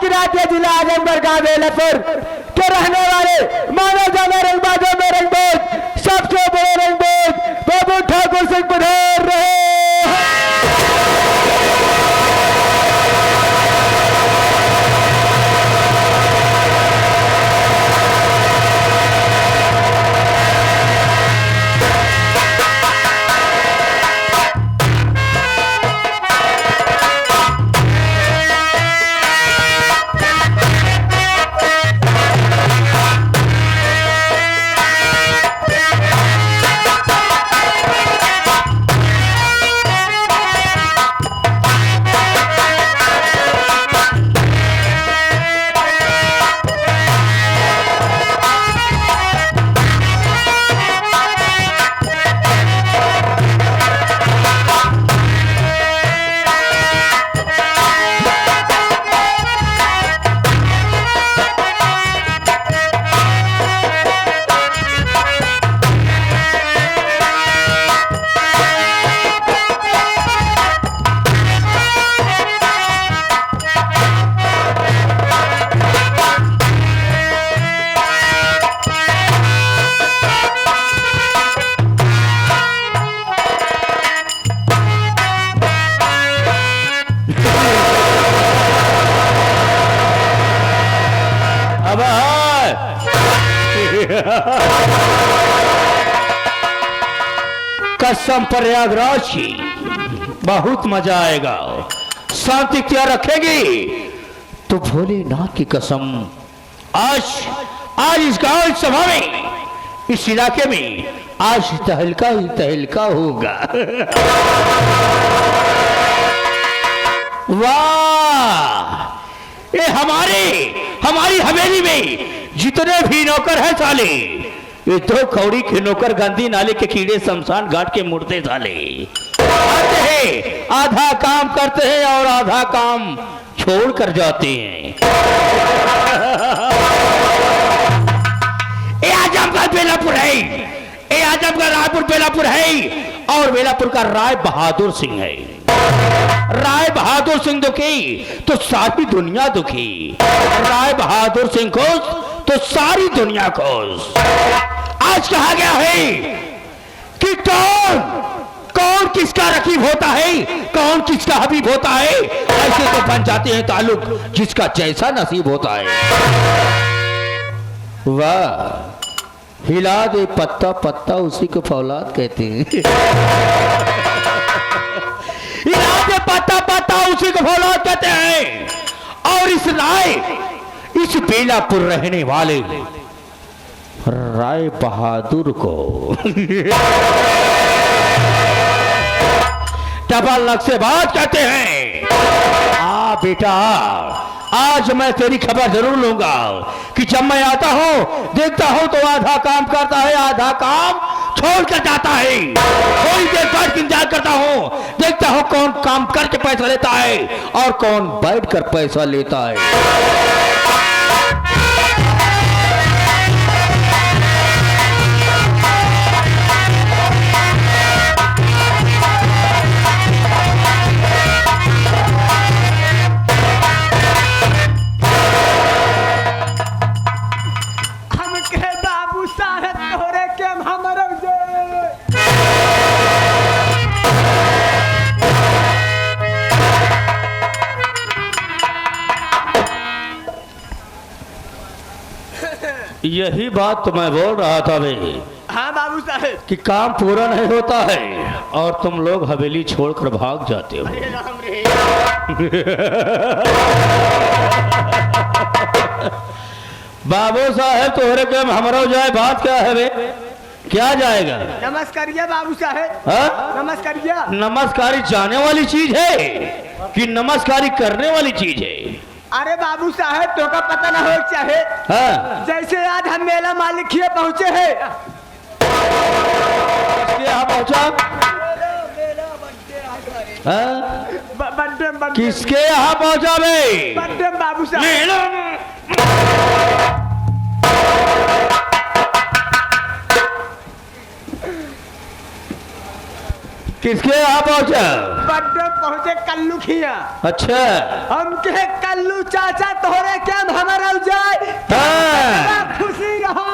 की राज्य जिला आजमगढ़ का बेलापुर के रहने वाले मानव जाना रंगबाजों में रंगबाज सबसे बड़े रंगबाज बाबू ठाकुर सिंह पधार रहे कसम प्रयागराज की बहुत मजा आएगा। शांति क्या रखेगी तो भोलेनाथ की कसम आज इस गांव सभा में इस इलाके में आज तहलका ही तहलका होगा। वाह ये हमारी हवेली में जितने भी नौकर हैं साले ये तो कौड़ी के नौकर गांधी नाले के कीड़े शमशान घाट के मुर्दे साले आते हैं आधा काम करते हैं और आधा काम छोड़ कर जाते हैं। ये आजमगढ़ बेलापुर है, ये आजमगढ़ रायपुर बेलापुर है और बेलापुर का राय बहादुर सिंह है। राय बहादुर सिंह दुखी तो सारी दुनिया दुखी, राय बहादुर सिंह खुश तो सारी दुनिया खुश। आज कहा गया है कि कौन किसका रकीब होता है, कौन किसका हबीब होता है, ऐसे तो बन जाते हैं ताल्लुक जिसका जैसा नसीब होता है। वाह हिला दे पत्ता पत्ता उसी को फौलाद कहते हैं। हिला दे पत्ता पत्ता उसी को फौलाद कहते हैं। और इस बेलापुर रहने वाले राय बहादुर को डबल नक्शेबाज कहते हैं। बेटा आज मैं तेरी खबर जरूर लूंगा कि जब मैं आता हूं देखता हूं तो आधा काम करता है आधा काम छोड़ कर जाता है। थोड़ी देर बैठ कर इंतजार करता हूं देखता हूं कौन काम करके पैसा लेता है और कौन बैठ कर पैसा लेता है। यही बात तो मैं बोल रहा था भाई। हाँ बाबू साहब कि काम पूरा नहीं होता है और तुम लोग हवेली छोड़कर भाग जाते हो। बाबू साहब तोहरे के हमारा जाए बात क्या है बे? क्या जाएगा? नमस्कारिया बाबू साहब। नमस्कारिया। नमस्कारी जाने वाली चीज है कि नमस्कारी करने वाली चीज है? अरे बाबू साहब तो का पता ना हो चाहे। हाँ? जैसे आज हम मेला मालिकिया पहुँचे है। यहाँ पहुँचा? किसके यहाँ पहुँचा बे? बाबू साहब। किसके यहाँ पहुँचा? बर्थडे पहुंचे कल्लू खिया। अच्छा हम कहे कल्लू चाचा तोहरे क्या हमारा जाए हाँ। खुशी रहा।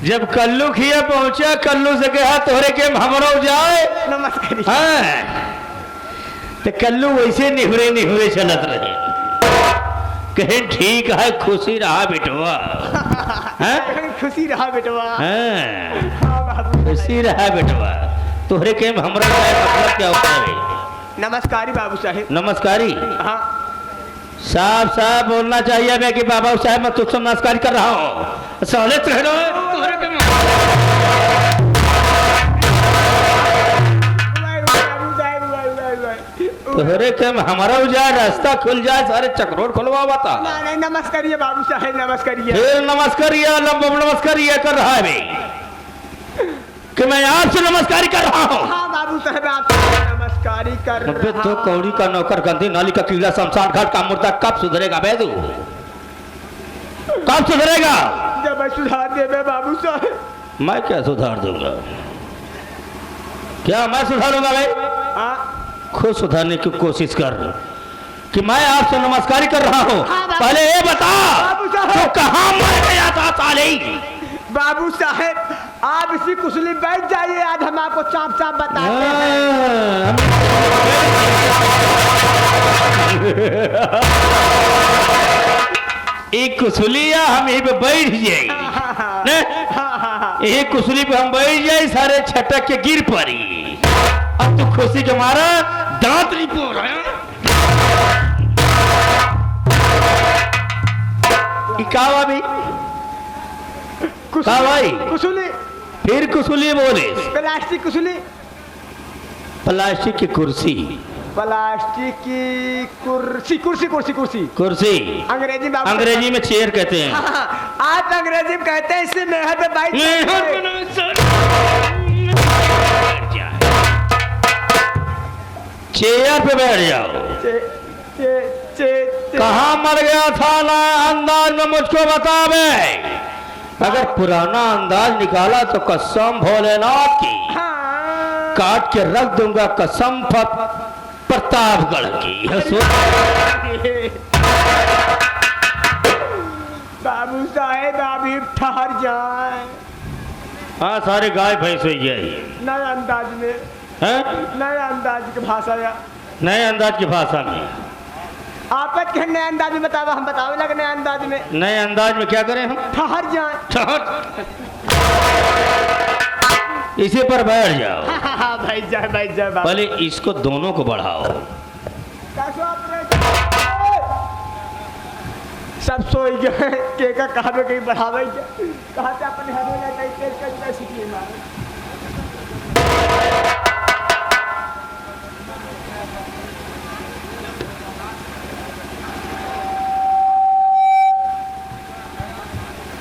जब कल्लू खिया पहुंचा, कल्लू से कहा तोहरे के हमरो जाए। नमस्कार। हाँ तो कल्लू वैसे निहुरे निहुरे चलत रहे, कहे ठीक है खुशी रहा बेटवा। हाँ? खुशी रहा बेटवा। हाँ हाँ बाबू खुशी रहा बेटवा, तोहरे के हमरा जाए मतलब क्या होता है? नमस्कारी बाबू साहेब। नमस्कारी हाँ साहब साहब बोलना चाहिए मैं कि बाबा साहब मैं तुझसे नमस्कार कर रहा हूँ। सहूलियत रह तोहरे के हमारा जाए रास्ता खुल जाए, सारे चक्रोट खुलवा बता। नहीं नमस्कारिए बाबू साहेब नमस्कारिए। फिर नमस्कारिए कर रहा है भाई कि मैं आपसे नमस्कारी कर रहा हूँ। हाँ बाबू साहेब आपसे नमस्कारी कर अबे रहा। तो कौड़ी का नौकर गंदी नाली का कीड़ा शमशान घाट का मुर्दा कब सुधरेगा बे तू? कब सुधरेगा? जब मैं सुधार देवे बाबू साहेब। मैं क्या सुधार दूंगा? क्या मैं सुधारूंगा भाई? हाँ खुद सुधारने की कोशिश कर कि मैं आपसे नमस्कारी कर रहा हूँ। हाँ, पहले ये बता बाबू साहब। तो कहाँ मर गया था साले? बाबू साहेब आप इसी कुशली बैठ जाइए, आज हम आपको चाप चाप बताते हैं। एक कुशलिया हम यहीं पे बैठ जाए, एक कुशली पे हम बैठ जाए, सारे छटक के गिर पड़ी। अब तू खुशी के मारा दांत नहीं पो रहा है। इकावा भी कहा भाई? कुशली फिर कुशली बोले प्लास्टिक कुशली। प्लास्टिक की कुर्सी। प्लास्टिक की कुर्सी कुर्सी कुर्सी कुर्सी कुर्सी अंग्रेजी में अंग्रेजी में चेयर कहते हैं। हाँ, आप अंग्रेजी में कहते हैं, इससे मेहर पे बैठ चेयर पे बैठ जाओ। कहाँ मर गया था ना अंदाज में मुझको बता बे। अगर पुराना अंदाज निकाला तो कसम भोलेनाथ की काट के रख दूंगा, कसम प्रतापगढ़ की। बाबू साहेब अभी ठहर जाए। हाँ सारे गाय भैंस हुई है नए अंदाज में, नए अंदाज की भाषा या नए अंदाज की भाषा में। आप के नए अंदाज में बताओ, हम बताओ लगे नए अंदाज में। नए अंदाज में क्या करें हम? ठहर जाए। इसी पर बैठ जाओ। भाई जाए पहले इसको दोनों को बढ़ाओ। सब सो गए के का कहा में कहीं बढ़ावे कहा से अपने हर हो जाता है तेज का सीखने मार।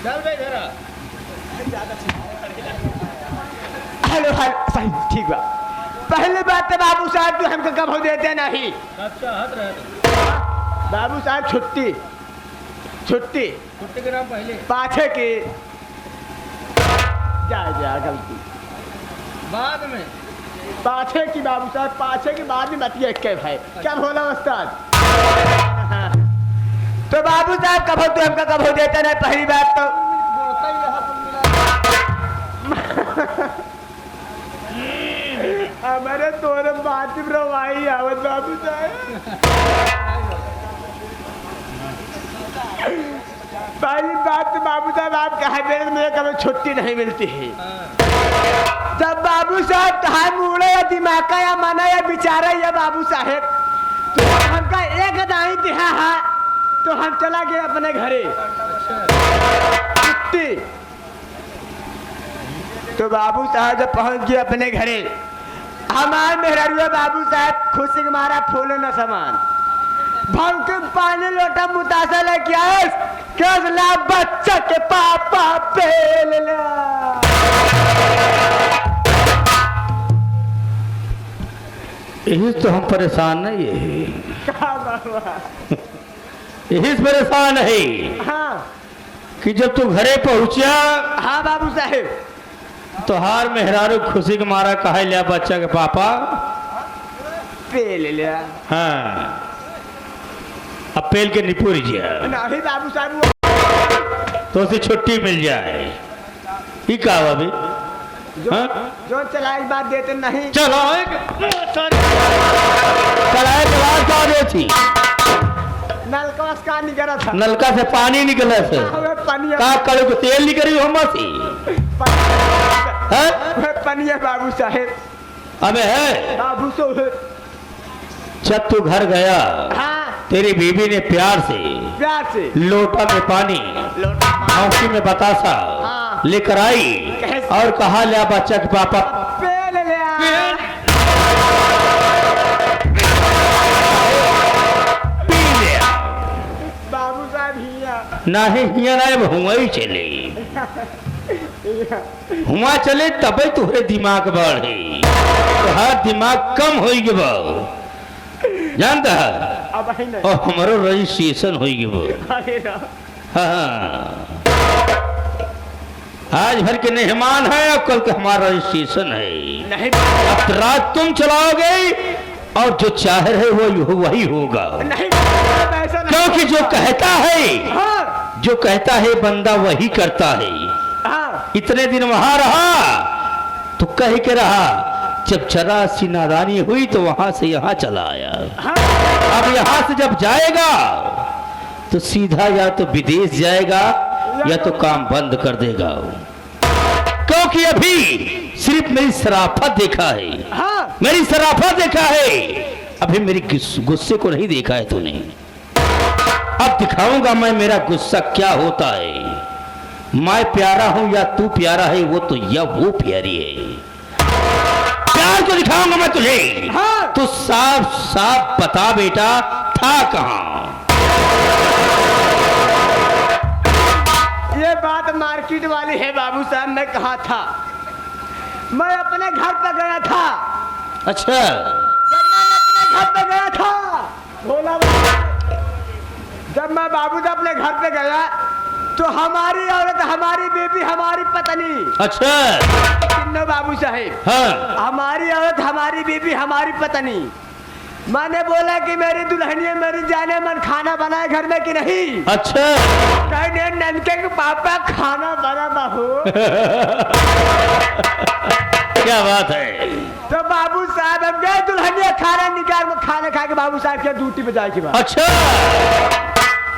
चल बे जरा। हेलो हेलो सही ठीक बा। पहले बात तो बाबू साहब तो हमको कब हो देते नहीं। बाबू साहब छुट्टी छुट्टी के नाम पहले पाछे की जा गलती बाद में पाछे की बाबू साहब पाछे की बाद में बतिया के भाई क्या बोला उस्ताद। तो बाबू साहब कब हो तो हमका कब हो देता नहीं। पहली बात तो हमारे तोरे बात रवाई आवत बाबू साहब। पहली बात तो बाबू साहब आप कहा मेरे मुझे कभी छुट्टी नहीं मिलती है। जब बाबू साहब कहा मुड़े या दिमाग का या मना या बिचारा या बाबू साहेब तो हमका एक दाई दिया है तो हम चला गए अपने घरे छुट्टी। तो बाबू साहब जब पहुंच गए अपने घरे हमारे मेहरुआ बाबू साहब खुशी के मारा फूले न सामान भंग पानी लोटा मुतासा लेके आए कसला बच्चा के पापा पेल ला। यही तो हम परेशान नहीं है। कहा बाबा यही से परेशान है हाँ कि जब तू घरे पहुंचा हाँ बाबू साहेब तोहार मेहरारू खुशी के मारा कहा लिया बच्चा के पापा। पे ले लिया। हाँ अब पेल के निपुर जिया नहीं बाबू साहब तो उसे छुट्टी मिल जाए। ये कहा अभी जो, जो चलाई बात देते नहीं। चलाए थी नलका का निकला था। नलका से पानी निकला से पानी का कड़े को तेल निकली हम पानी है बाबू साहेब। अबे है बाबू सो जब तू घर गया हाँ तेरी बीबी ने प्यार से लोटा में पानी औंठी में बतासा हाँ। लेकर आई और कहा लिया बच्चा के पापा पे ले लिया। पी लिया। बाबू साहब हिया नहीं हिया ना हुआ ही चले हुआ चले तबे तुहरे दिमाग बढ़े तुहार दिमाग कम हो गए जानता है अब है नहीं। और हमारो रजिस्ट्रेशन हो अरे ना। हाँ आज भर के मेहमान है और कल के हमारा रजिस्ट्रेशन है। नहीं अब रात तुम चलाओगे और जो चाह रहे हो वही होगा। नहीं ऐसा नहीं। क्योंकि जो कहता है हाँ जो कहता है बंदा वही करता है। हाँ इतने दिन वहां रहा तो कह के रहा जब जरा सी नादानी हुई तो वहां से यहाँ चला आया। हाँ अब यहाँ से जब जाएगा तो सीधा या तो विदेश जाएगा या तो काम बंद कर देगा। क्योंकि अभी सिर्फ मेरी शराफत देखा है हाँ मेरी शराफत देखा है अभी मेरी गुस्से को नहीं देखा है तूने। अब दिखाऊंगा मैं मेरा गुस्सा क्या होता है। मैं प्यारा हूं या तू प्यारा है वो तो या वो प्यारी है। प्यार को दिखाऊंगा मैं तुझे। हाँ। तो साफ साफ बता बेटा था कहां। ये बात मार्केट वाली है बाबू साहब। मैं कहा था मैं अपने घर पे गया था। अच्छा जब मैं अपने घर पे गया था भोला जब मैं बाबू साहब अपने घर पे गया तो हमारी औरत हमारी बेबी हमारी पत्नी। अच्छा किन्नो बाबू साहेब। हाँ हमारी औरत हमारी बेबी हमारी पत्नी। मैंने बोला कि मेरी दुल्हनिया मेरी जाने मन खाना बनाए घर में कि नहीं। अच्छा कहने ननके के पापा खाना बना बाबू। क्या बात है। तो बाबू साहब हम गए दुल्हनिया खाना निकाल में खाना खा के बाबू साहब के ड्यूटी पे जाए के बाद। अच्छा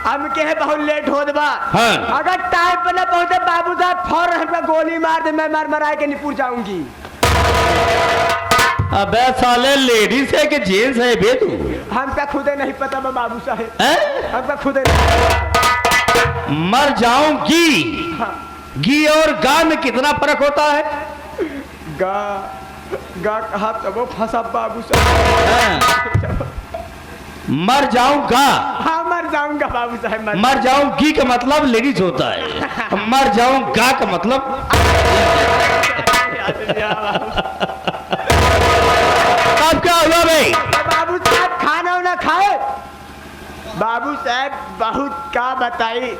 हम के है बहुत लेट हो दबा। हाँ। अगर टाइम पे न पहुंचे बाबू साहब फौरन हमको गोली मार दे मैं मर के निपुर जाऊंगी। अबे साले लेडीज है कि जेंट्स है बे तू। हमका खुदे नहीं पता बाबू साहब। हैं? हमका खुदे नहीं। मर जाऊंगी। हाँ। गी और गा में कितना फर्क होता है। गा गा कहा तो वो फंसा बाबू साहब। मर जाऊंगा। हाँ मर जाऊंगा बाबू साहब। मर जाऊंगी का मतलब लेडीज होता है। मर जाऊंगा का मतलब अब क्या हुआ भाई। बाबू साहब खाना वाना खाए। बाबू साहब बहुत का बताई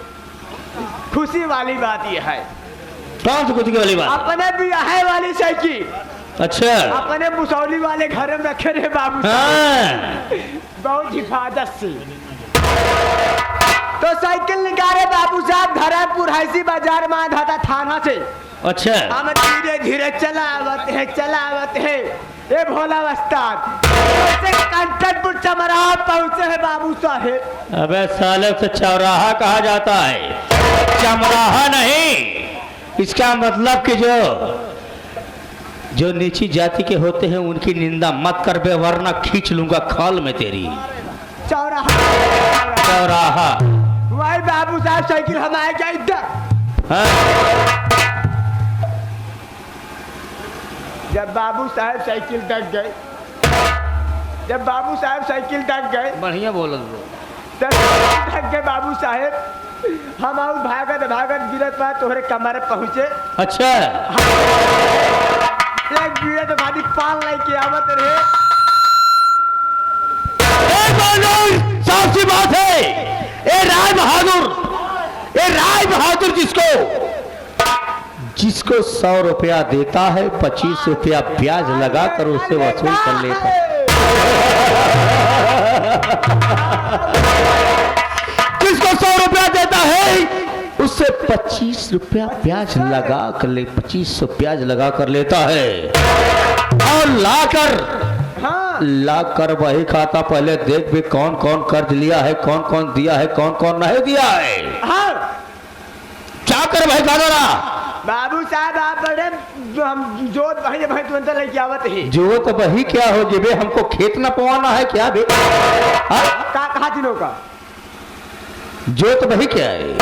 खुशी वाली बात यह है। कौन सी खुशी वाली बात। अपने ब्याह वाली साइकिल अच्छा अपने मुसौली वाले घर में रखे रहे बाबू साहब। हाँ। बहुत हिफाजत से। तो साइकिल निकाले बाबू साहब धरमपुर हैसी बाजार में आधा था थाना से। अच्छा हम धीरे धीरे चलावत है ये भोला वस्ताद कंटनपुर चमराहा पहुंचे है बाबू साहेब। अबे साले से चौराहा कहा जाता है चमराहा नहीं। इसका मतलब कि जो नीची जाति के होते हैं उनकी निंदा मत कर बे वरना खींच लूंगा खाल में तेरी। चौराहा वही बाबू साहब साइकिल हम आए क्या इधर। हाँ? जब बाबू साहब साइकिल दग गए बढ़िया बोल तब दग गए बाबू साहब। हम आउ भागत गिरत पा तोहरे कमरे पहुंचे। अच्छा एक गिरत भादी पाल नहीं के आवत रहे। साफ सी बात है ये राय बहादुर जिसको जिसको 100 रुपया देता है 25 रुपया ब्याज लगाकर उसे वसूल कर लेता है। जिसको 100 रुपया देता है उससे 25 रुपया ब्याज लगा कर 2500 ब्याज लगा कर लेता है और लाकर वही खाता पहले देख भी कौन कौन कर्ज लिया है, कौन कौन दिया है, कौन कौन नहीं दिया है। जाकर वही खाता रहा। बाबू साहब आप बड़े जो हम जोत भाई भाई तुरंत लेके आवत है। जोत वही क्या हो जेबे, हमको खेत न पवाना है क्या बे? कहा दिनों का जोत वही क्या है?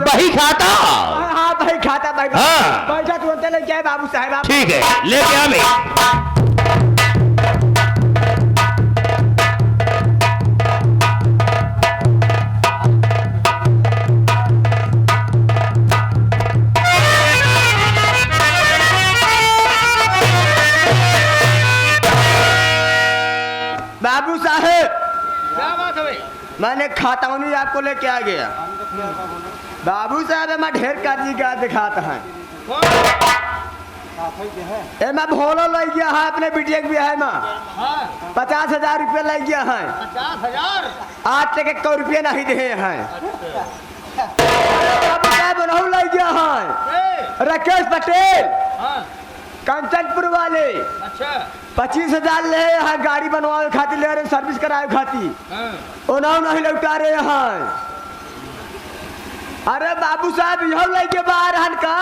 वही खाता। हाँ भाई खाता भाई। हाँ पैसा तुरंत लेके आए बाबू साहब। ठीक है लेके आ भाई। बाबू साहब क्या बात है भाई? मैंने खाता नहीं आपको लेके आ गया। बाबू साहब मैं ढेर काजी का दिखाता है। मैं भोलो ले गया है अपने बिटिया के ब्याह में 50,000 रुपया ले गया है। 50,000 आज तक 1 रुपया नहीं दे हैं। बाबू साहब नहीं ले गया है राकेश पटेल कंचनपुर वाले। अच्छा 25,000 ले हैं गाड़ी बनवाए खातिर, ले रहे सर्विस कराए खातिर। उन्होंने नहीं लौटा रहे हैं। अरे बाबू साहब यह लेके बाहर हन का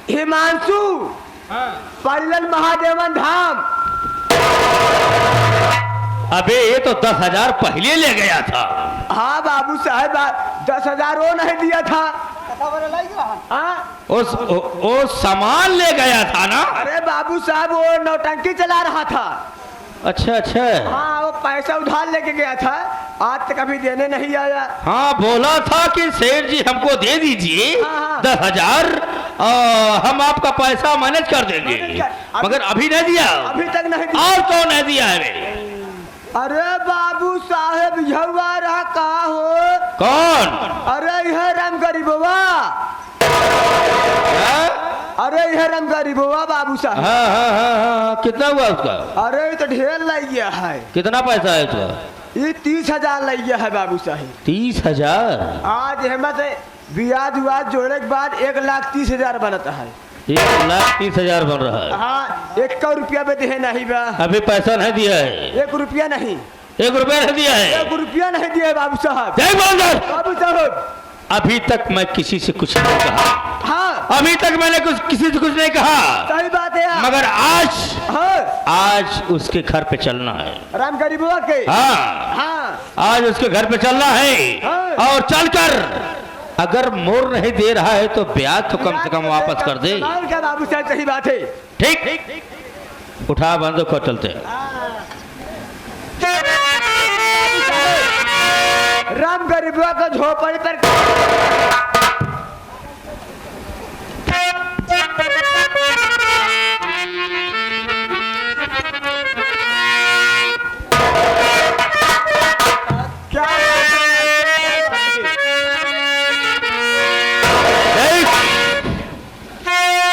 हिमांशु परिलन महादेवन धाम। अबे ये तो 10,000 पहले ले गया था। हाँ बाबू साहब 10,000 वो नहीं दिया था। वो सामान ले गया था ना। अरे बाबू साहब वो नौटंकी चला रहा था। अच्छा अच्छा। हाँ वो पैसा उधार लेके गया था, आज तक अभी देने नहीं आया। हाँ बोला था कि सेठ जी हमको दे दीजिए 10,000 हम आपका पैसा मैनेज कर देंगे, मगर अभी नहीं दिया। अभी तक नहीं दिया। और तो नहीं दिया है। अरे बाबू साहब यह रहा कहा हो? कौन? अरे यह राम गरीबवा। अरे यह राम गरीबवा बाबू साहब। हाँ, कितना हुआ उसका? अरे ये तो ढेर लग गया है। कितना पैसा है उसका? ये 30,000 लग गया है बाबू साहब। 30,000? आज हिम्मत ब्याज व्याज जोड़ने के बाद 1,30,000 बनता है। 1,30,000 बन रहा है। हाँ 1 रुपया में दे नहीं बा। अभी पैसा नहीं दिया है। 1 रुपया नहीं। 1 रुपया नहीं दिया है। 1 रुपया नहीं दिया है बाबू साहब। जय बोल बाबू साहब अभी तक मैं किसी से कुछ नहीं कहा। हाँ अभी तक मैंने किसी से कुछ नहीं कहा। सही बात है मगर आज उसके घर पे चलना है। राम गरीबवा के। हाँ आज उसके घर पे चलना है। और चलकर अगर मोर नहीं दे रहा है तो ब्याज तो कम से कम वापस कर दे। क्या बाबू साहब सही बात है। ठीक उठा बंदो को चलते। राम गरीबवा का झोपड़ी पर क्या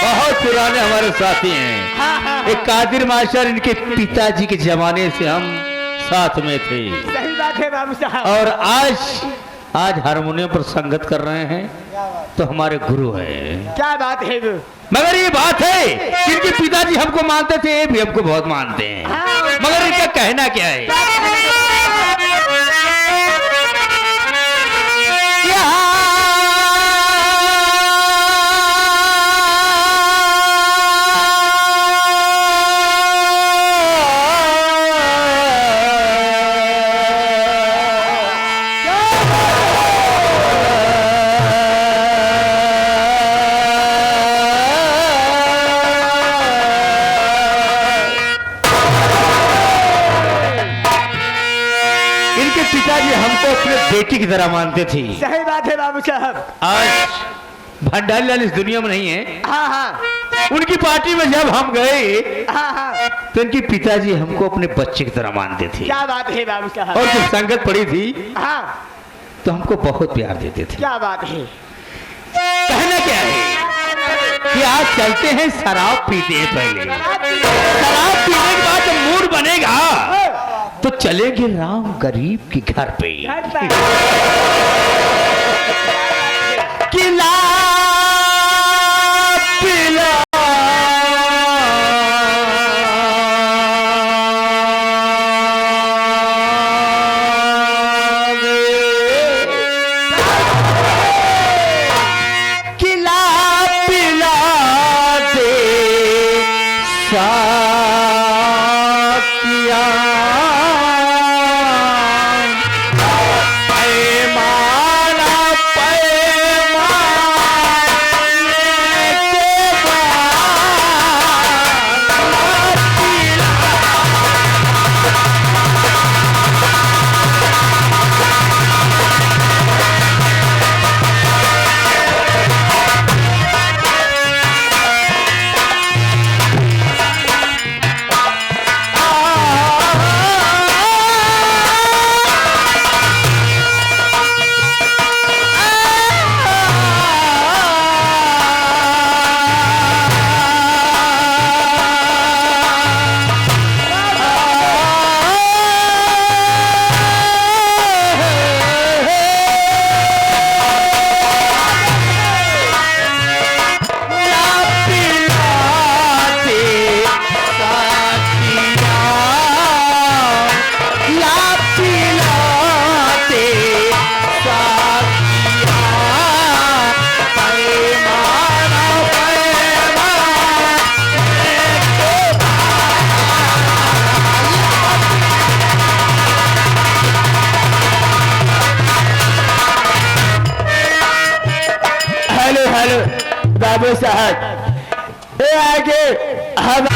बहुत पुराने हमारे साथी हैं। एक कादिर मास्टर इनके पिताजी के जमाने से हम साथ में थे। सही बात है बाबू साहब। और आज हारमोनियम पर संगत कर रहे हैं तो हमारे गुरु हैं। क्या बात है वो? मगर ये बात है कि इनके पिताजी हमको मानते थे, ये भी हमको बहुत मानते हैं। मगर इनका कहना क्या है? पिताजी हमको अपने बेटी की तरह मानते थे। सही बात है बाबू साहब। आज भंडारी लाल इस दुनिया में नहीं है। हाँ उनकी पार्टी में जब हम गए हाँ तो उनके पिताजी हमको अपने बच्चे की तरह मानते थे। क्या बात है बाबू साहब। और जब संगत पड़ी थी हाँ तो हमको बहुत प्यार देते थे। क्या बात है। कहना क्या है? कि आज चलते हैं शराब पीते हैं। पहले शराब पीने के बाद जब मूड बनेगा तो चलेंगे राम गरीब के घर पे। किला पिला किला पिला दे साकिया पैमाना हेलो बाबू साहब, ये आगे हम